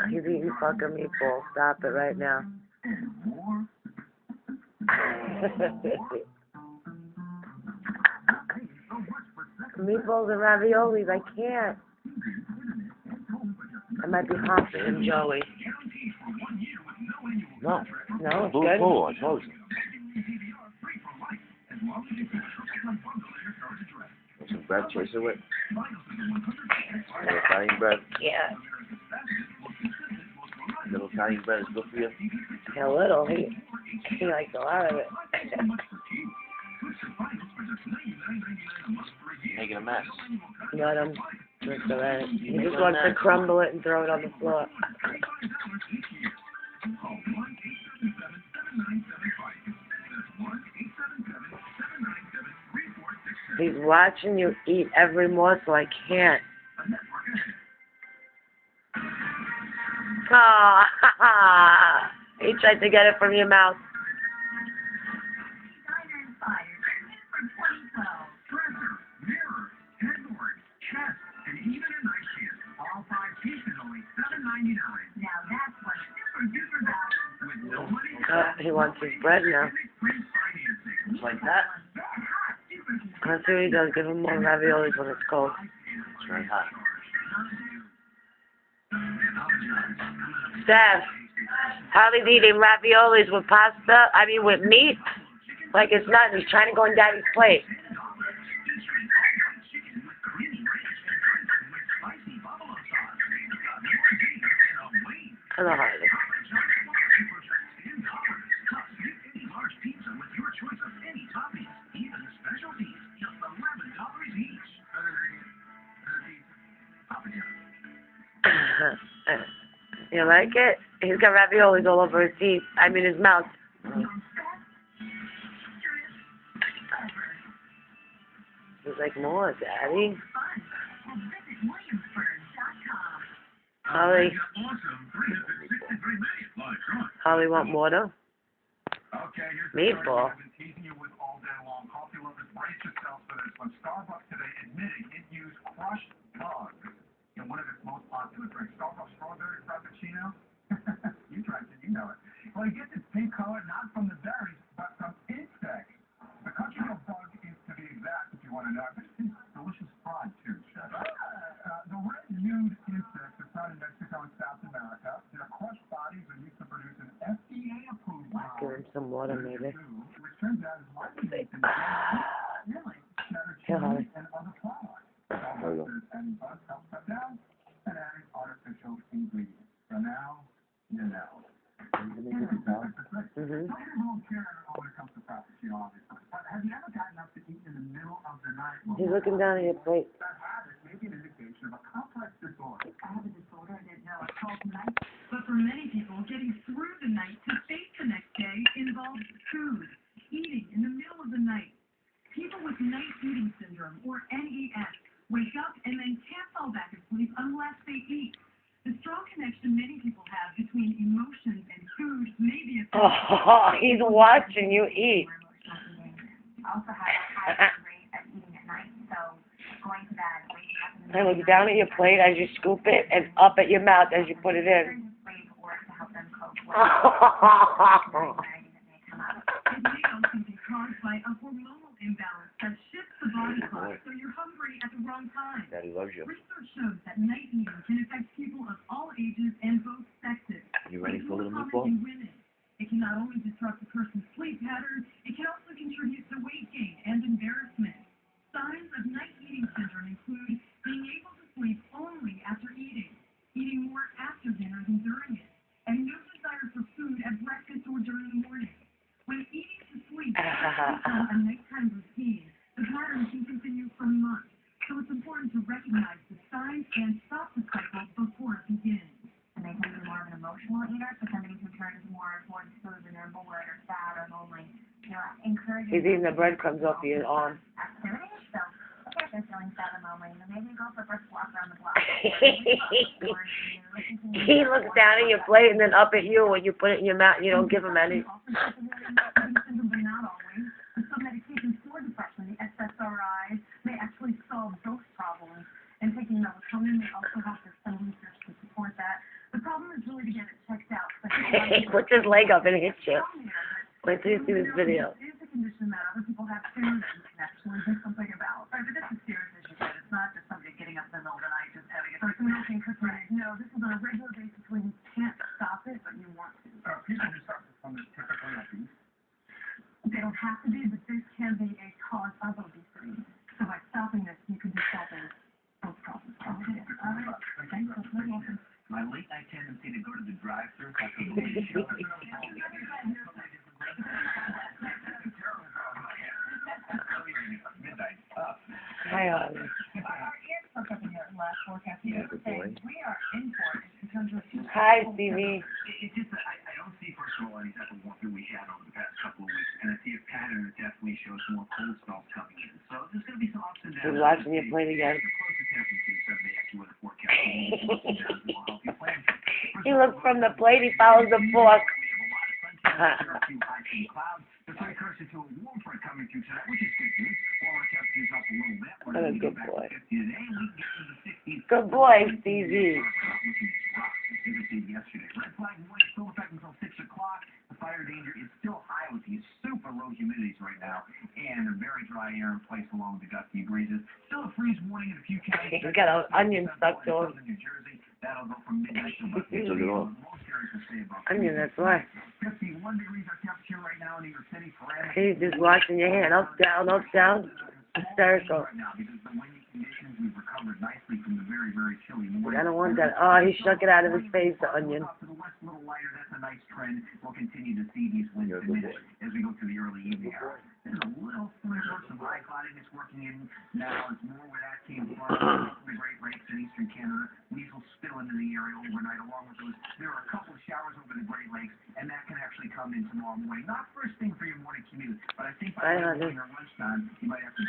He's eating fucking meatballs. Stop it right now. Meatballs and raviolis, I can't. I might be hopping and Joey. No. No, it's Blue good. pool, I told you. Want some bread, chase it with? Little Italian bread? Yeah. Little Italian bread is good for you? A little. He likes a lot of it. You're making a mess. Let him. Just all right. He just wants to crumble it and throw it on the floor. He's watching you eat every morsel. I can't. Oh, he tried to get it from your mouth. He wants his bread now. Just like that? That's what he does. Give him more raviolis when it's cold. It's very hot. Steph, Harley's eating raviolis with pasta. I mean, with meat. Like it's nothing. He's trying to go on Daddy's plate. Hello, Harley. You like it? He's got raviolis all over his teeth. I mean, his mouth. He's like, more, Daddy. Holly want water? Meatball. Starbucks today admitting it used crushed bugs in one of its most popular drinks. Starbucks strawberry frappuccino. You drank it, you know it. Well, it gets its pink color not from the berries, but from insects. The country of bug is, to be exact, if you want to know. This is delicious fried too, Chef. The red nude insects are found in Mexico and South America. Their crushed bodies are used to produce an FDA-approved Give him some water, maybe. which turns out is likely to Here, Holly. and other products. There we go. Adding bugs helps cut down and adding artificial ingredients. So now, you know. Mm-hmm. Some people don't care when it comes to frappuccino, obviously. But have you ever gotten up to eat in the middle of the night? He's looking down at your plate. That habit may be an indication of a complex disorder. I have a disorder I didn't know. It's called night. But for many people, getting through the night to face the next day involves food, eating in the middle of the night. People with night eating syndrome, or NES, wake up and then can't fall back asleep unless they eat. The strong connection many people have between emotions and food may be a Oh, he's watching you eat. I also have a high rate of eating at night, so going to bed, waking up in the I look down at your plate as you scoop it and up at your mouth as you put it in. or to help them cope with It may also be caused by a hormonal imbalance that shifts the body clock, so you're hungry at the wrong time. Daddy loves you. Research shows that night eating can affect people of all ages and both sexes. You ready for a little It's more meatball? common in women. It can not only disrupt a person's sleep pattern, it can also contribute to weight gain and embarrassment. Signs of night eating syndrome include being able to sleep only after eating, eating more after dinner than during it, and no desire for food at breakfast or during the morning. When eating to sleep becomes a nighttime routine, the pattern can continue for months, so it's important to recognize the signs and stop the cycle before it begins. and they tend to be more of an emotional eater, so somebody who turns more towards food when they're bored or sad or lonely. You know, encouraging He's eating the breadcrumbs off your arm. activities. So, okay, if they're feeling sad and lonely, then maybe go for a brisk walk around the block. He looks down at your plate and then up at you when you put it in your mouth and you don't give him any. But not always. Some medications for depression, the SSRIs, may actually solve those problems. And taking melatonin may also help. There's some research to support that. The problem is He puts his leg up and hits you. Wait till you see this video. It is a condition that other people have too and can actually do something about. Right, but this is serious, as you said. It's not just somebody getting up in the middle of the night just having it. Or smoking cookies. No, this is on a regular basis where you can't stop it, but you want to. People who suffer from this typically obese. They don't have to be, but this can be a cause of obesity. So by stopping this, you can do something both causes. Okay. All right. Thanks. That's very welcome. My late night tendency to go to the drive-thru after the movie show. Midnight. Hi, Harley. Our ears fucked up in your last forecast. You were saying we are in for it in terms of. Hi, Stevie. It's just that I don't see, first of all, any type of warmth that we had over the past couple of weeks, and I see a pattern that definitely shows more cold spells coming in. So there's going to be some ups and downs. He's watching you play again. The closest happens to 7 actual weather forecast. Will help you plan. He looks from the plate, he follows the fork. There are a few high clouds. The precursor to a warm front coming through tonight, which is good news. Warmer temperatures up a little bit. What a good boy. Today, we get to the 60s. Good boy, Stevie. Yesterday. Red flag warning still effective until 6 o'clock. The fire danger is still high with these super low humidities right now, and a very dry air in place along with the gusty breezes. Still a freeze warning in a few counties. He's got an onion stuck to him. New Jersey. That'll go from midnight to about Look at all. most areas will stay above Onion, that's why. 51 degrees our temperature right now in New York City. He's just watching your hand. Up, down, up, down. Hysterical. Right now because the windy conditions, we've recovered nicely from the very, very chilly morning. I don't want that. Oh, he shook it out of his face, the onion. To the west, a little lighter. That's a nice trend. We'll continue to see these winds diminish as we go through the early evening hours. There's a little flavor, some high cloudiness working in now. It's more where that came from the Great Lakes in eastern Canada. These will spill into the area overnight. Along with those, there are a couple of showers over the Great Lakes, and that can actually come in tomorrow morning. Not first thing for your morning commute, but I think by lunchtime you might have to